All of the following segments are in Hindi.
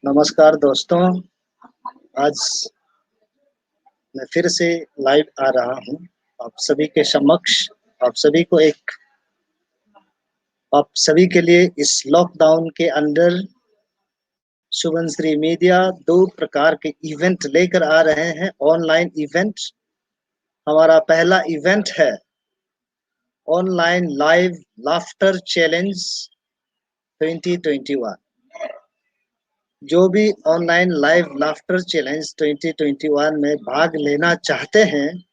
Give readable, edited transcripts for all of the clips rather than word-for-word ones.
नमस्कार दोस्तों, आज मैं फिर से लाइव आ रहा हूँ आप सभी के समक्ष। आप सभी को एक आप सभी के लिए इस लॉकडाउन के अंदर शुभश्री मीडिया 2 प्रकार के इवेंट लेकर आ रहे हैं। ऑनलाइन इवेंट, हमारा पहला इवेंट है ऑनलाइन लाइव लाफ्टर चैलेंज 2021। जो भी ऑनलाइन लाइव लाफ्टर चैलेंज 2021 में भाग लेना चाहते हैं,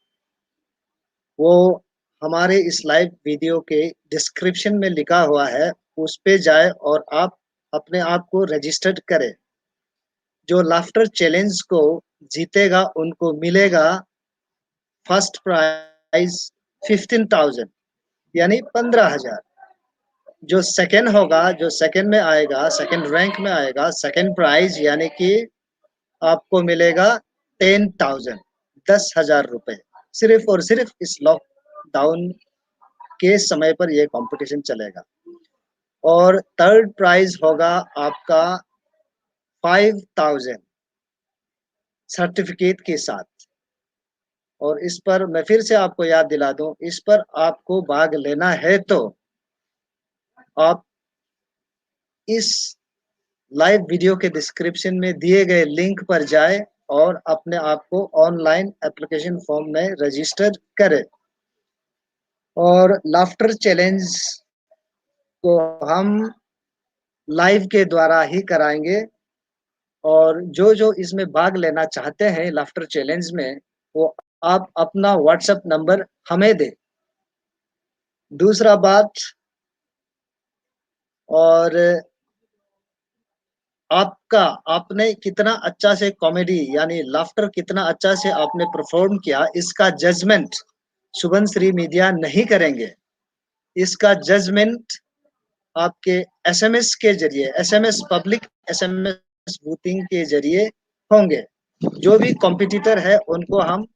वो हमारे इस लाइव वीडियो के डिस्क्रिप्शन में लिखा हुआ है, उस पे जाए और आप अपने आप को रजिस्टर्ड करें। जो लाफ्टर चैलेंज को जीतेगा उनको मिलेगा फर्स्ट प्राइज 15,000 यानी 15,000। जो सेकंड होगा, जो सेकंड में आएगा, सेकंड रैंक में आएगा, सेकंड प्राइज यानी कि आपको मिलेगा 10,000 10,000 रुपए। सिर्फ और सिर्फ इस लॉकडाउन के समय पर यह कंपटीशन चलेगा। और थर्ड प्राइज होगा आपका 5,000 सर्टिफिकेट के साथ। और इस पर मैं फिर से आपको याद दिला दूं, इस पर आपको भाग लेना है तो आप इस लाइव वीडियो के डिस्क्रिप्शन में दिए गए लिंक पर जाए और अपने आप को ऑनलाइन एप्लीकेशन फॉर्म में रजिस्टर करें। और लाफ्टर चैलेंज को हम लाइव के द्वारा ही कराएंगे। और जो इसमें भाग लेना चाहते हैं लाफ्टर चैलेंज में, वो आप अपना व्हाट्सएप नंबर हमें दें। दूसरा बात, और आपने कितना अच्छा से कॉमेडी यानी लाफ्टर कितना अच्छा से आपने परफॉर्म किया, इसका जजमेंट शुभश्री मीडिया नहीं करेंगे। इसका जजमेंट आपके एसएमएस के जरिए, एसएमएस पब्लिक एसएमएस वोटिंग के जरिए होंगे। जो भी कॉम्पिटिटर है उनको हम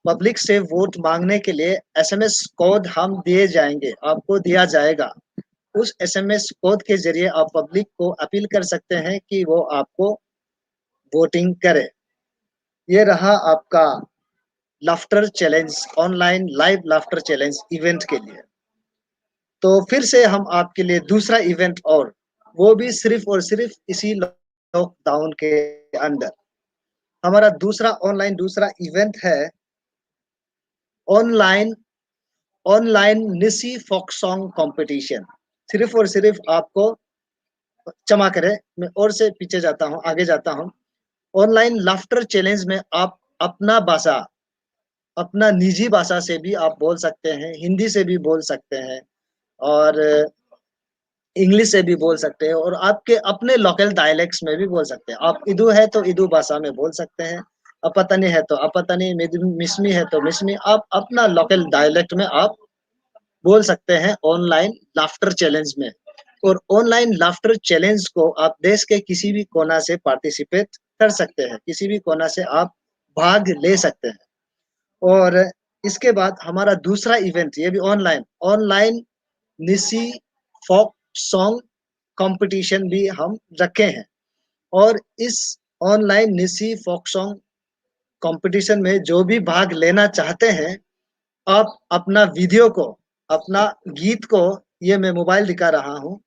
पब्लिक से वोट मांगने के लिए एसएमएस कोड हम दिए जाएंगे, आपको दिया जाएगा। उस एसएमएस कोड के जरिए आप पब्लिक को अपील कर सकते हैं कि वो आपको वोटिंग करे। ये रहा आपका laughter challenge, online live laughter challenge event के लिए। तो फिर से हम आपके लिए दूसरा इवेंट, और वो भी सिर्फ और सिर्फ इसी लॉकडाउन के अंदर। हमारा दूसरा इवेंट है online online Nyishi folk song competition. सिर्फ और सिर्फ आपको, क्षमा करें मैं और से पीछे जाता हूं, आगे जाता हूं। ऑनलाइन लाफ्टर चैलेंज में आप अपना भाषा, अपना निजी भाषा से भी आप बोल सकते हैं, हिंदी से भी बोल सकते हैं और इंग्लिश से भी बोल सकते हैं, और आपके अपने लोकल डायलेक्ट्स में भी बोल सकते हैं। आप इदू है तो इदू भाषा में बोल सकते हैं, अपतनी है तो अपतनी, मिसमी है तो मिसमी, आप अपना लोकल डायलेक्ट में आप बोल सकते हैं ऑनलाइन लाफ्टर चैलेंज में। और ऑनलाइन लाफ्टर चैलेंज को आप देश के किसी भी कोना से पार्टिसिपेट कर सकते हैं, किसी भी कोना से आप भाग ले सकते हैं। और इसके बाद हमारा दूसरा इवेंट, ये भी online online Nyishi folk song competition भी हम रखे हैं। और इस online Nyishi folk song competition में जो भी भाग लेना चाहते हैं, आप अपना वीडियो को, अपना गीत को, ये मैं मोबाइल दिखा रहा हूँ,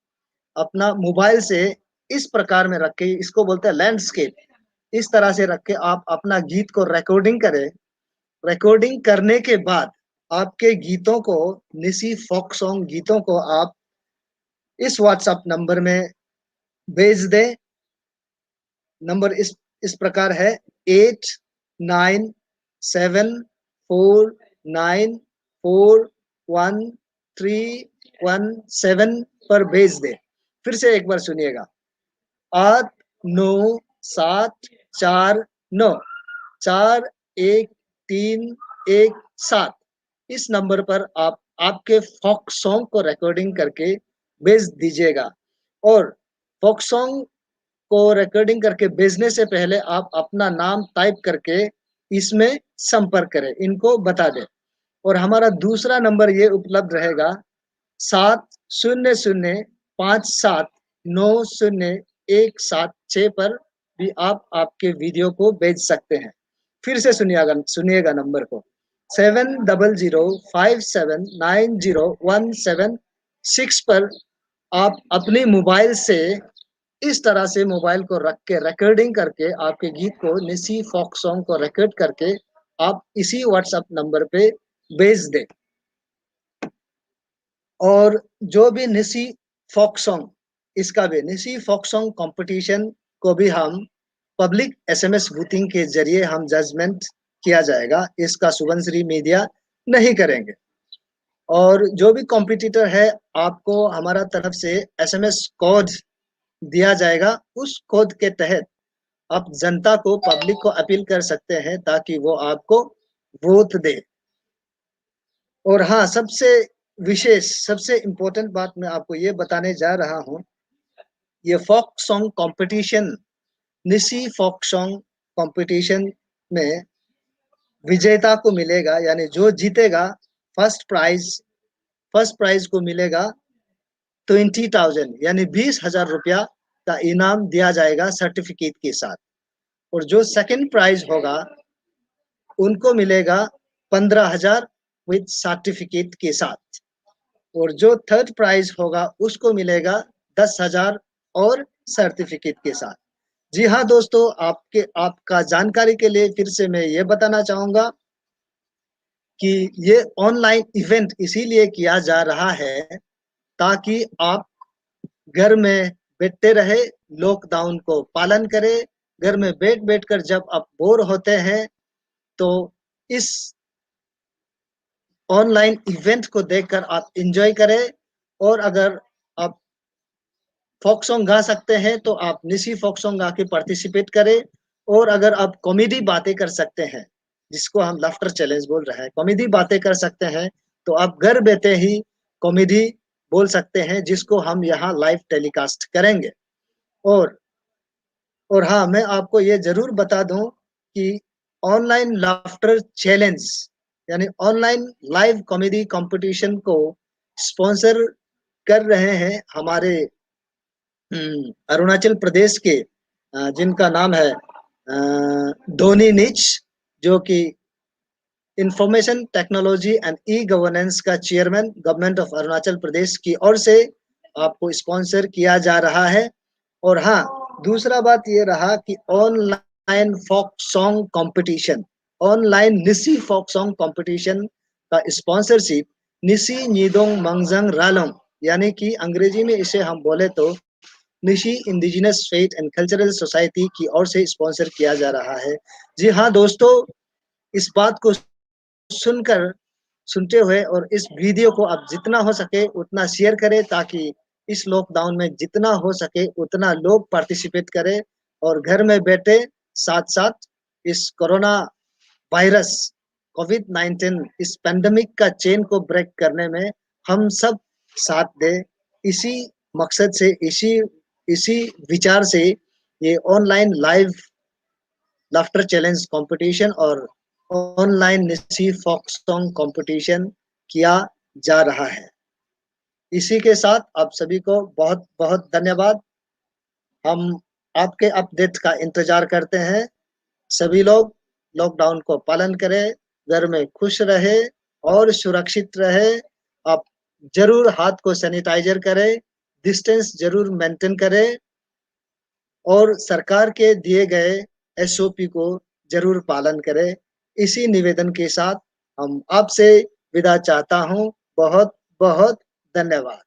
अपना मोबाइल से इस प्रकार में रख के, इसको बोलते हैं लैंडस्केप, इस तरह से रख के आप अपना गीत को रिकॉर्डिंग करें। रिकॉर्डिंग करने के बाद आपके गीतों को, निसी फोक सॉन्ग गीतों को आप इस व्हाट्सएप नंबर में भेज दें। नंबर इस प्रकार है 8974941317 पर भेज दे। फिर से एक बार सुनिएगा, 8974941317। इस नंबर पर आप आपके फोक सॉन्ग को रिकॉर्डिंग करके भेज दीजिएगा। और फोक सॉन्ग को रिकॉर्डिंग करके भेजने से पहले आप अपना नाम टाइप करके इसमें संपर्क करें, इनको बता दें। और हमारा दूसरा नंबर ये उपलब्ध रहेगा 7005790 176 पर भी आप आपके वीडियो को भेज सकते हैं। फिर से सुनिएगा नंबर को 7005790176 पर आप अपने मोबाइल से इस तरह से मोबाइल को रख के रिकॉर्डिंग करके आपके गीत को निसी फोक सॉन्ग को रिकॉर्ड करके आप इसी व्हाट्सएप नंबर पे भेज दें। और जो भी निसी फोक सॉन्ग इसका भी निसी फोक सॉन्ग कंपटीशन को भी हम पब्लिक एसएमएस वोटिंग के जरिए हम जजमेंट किया जाएगा। इसका सुबनश्री मीडिया नहीं करेंगे। और जो भी कॉम्पिटिटर है आपको हमारा तरफ से एसएमएस कोड दिया जाएगा। उस कोड के तहत आप जनता को पब्लिक को अपील कर सकते हैं ताकि वो आपको वोट दे। और हाँ, सबसे विशेष सबसे इम्पोर्टेंट बात मैं आपको ये बताने जा रहा हूँ, ये folk song competition Nyishi folk song competition में विजेता को मिलेगा, यानी जो जीतेगा फर्स्ट प्राइज को मिलेगा 20,000 यानी 20,000 रुपया का इनाम दिया जाएगा सर्टिफिकेट के साथ। और जो सेकंड प्राइज होगा उनको मिलेगा 15,000 विद सर्टिफिकेट के साथ। और जो थर्ड प्राइज होगा उसको मिलेगा 10,000 और सर्टिफिकेट के साथ। जी हाँ दोस्तों, आपका जानकारी के लिए फिर से मैं ये बताना चाहूंगा कि ये ऑनलाइन इवेंट इसीलिए किया जा रहा है ताकि आप घर में बैठते रहे, लॉकडाउन को पालन करें। घर में बैठ कर जब आप बोर होते हैं तो इस ऑनलाइन इवेंट को देखकर आप एंजॉय करें। और अगर आप फोक सॉन्ग गा सकते हैं तो आप निसी फोक सॉन्ग गा के पार्टिसिपेट करें। और अगर आप कॉमेडी बातें कर सकते हैं, जिसको हम लाफ्टर चैलेंज बोल रहे हैं, कॉमेडी बातें कर सकते हैं, तो आप घर बैठे ही कॉमेडी बोल सकते हैं, जिसको हम यहाँ लाइव टेलीकास्ट करेंगे। और हाँ, मैं आपको ये जरूर बता दूं कि ऑनलाइन लाफ्टर चैलेंज यानी ऑनलाइन लाइव कॉमेडी कंपटीशन को स्पॉन्सर कर रहे हैं हमारे अरुणाचल प्रदेश के जिनका नाम है धोनी निच, जो कि information technology and e governance का chairman government of Arunachal Pradesh की ओर से आपको स्पॉन्सर किया जा रहा है। और हाँ, दूसरा बात ये रहा कि online folk song competition, online Nyishi folk song competition का स्पॉन्सरशिप निसी नीदोंग मंगजंग रालोंग, यानी कि अंग्रेजी में इसे हम बोले तो Nyishi indigenous faith and cultural society की ओर से स्पॉन्सर किया जा रहा है। जी हाँ दोस्तों, इस बात को सुनते हुए और इस वीडियो को आप जितना हो सके उतना शेयर करें ताकि इस लॉकडाउन में जितना हो सके उतना लोग पार्टिसिपेट करें और घर में बैठे साथ साथ इस कोरोना वायरस कोविड-19 इस पेंडेमिक का चेन को ब्रेक करने में हम सब साथ दें। इसी मकसद से इसी विचार से ये online live laughter challenge competition और online Nyishi folk song competition किया जा रहा है। इसी के साथ आप सभी को बहुत बहुत धन्यवाद। हम आपके अपडेट का इंतजार करते हैं। सभी लोग लॉकडाउन को पालन करें, घर में खुश रहे और सुरक्षित रहे। आप जरूर हाथ को सैनिटाइजर करें, डिस्टेंस जरूर मेंटेन करें और सरकार के दिए गए एसओपी को जरूर पालन करें। इसी निवेदन के साथ हम आपसे विदा चाहता हूं। बहुत बहुत धन्यवाद।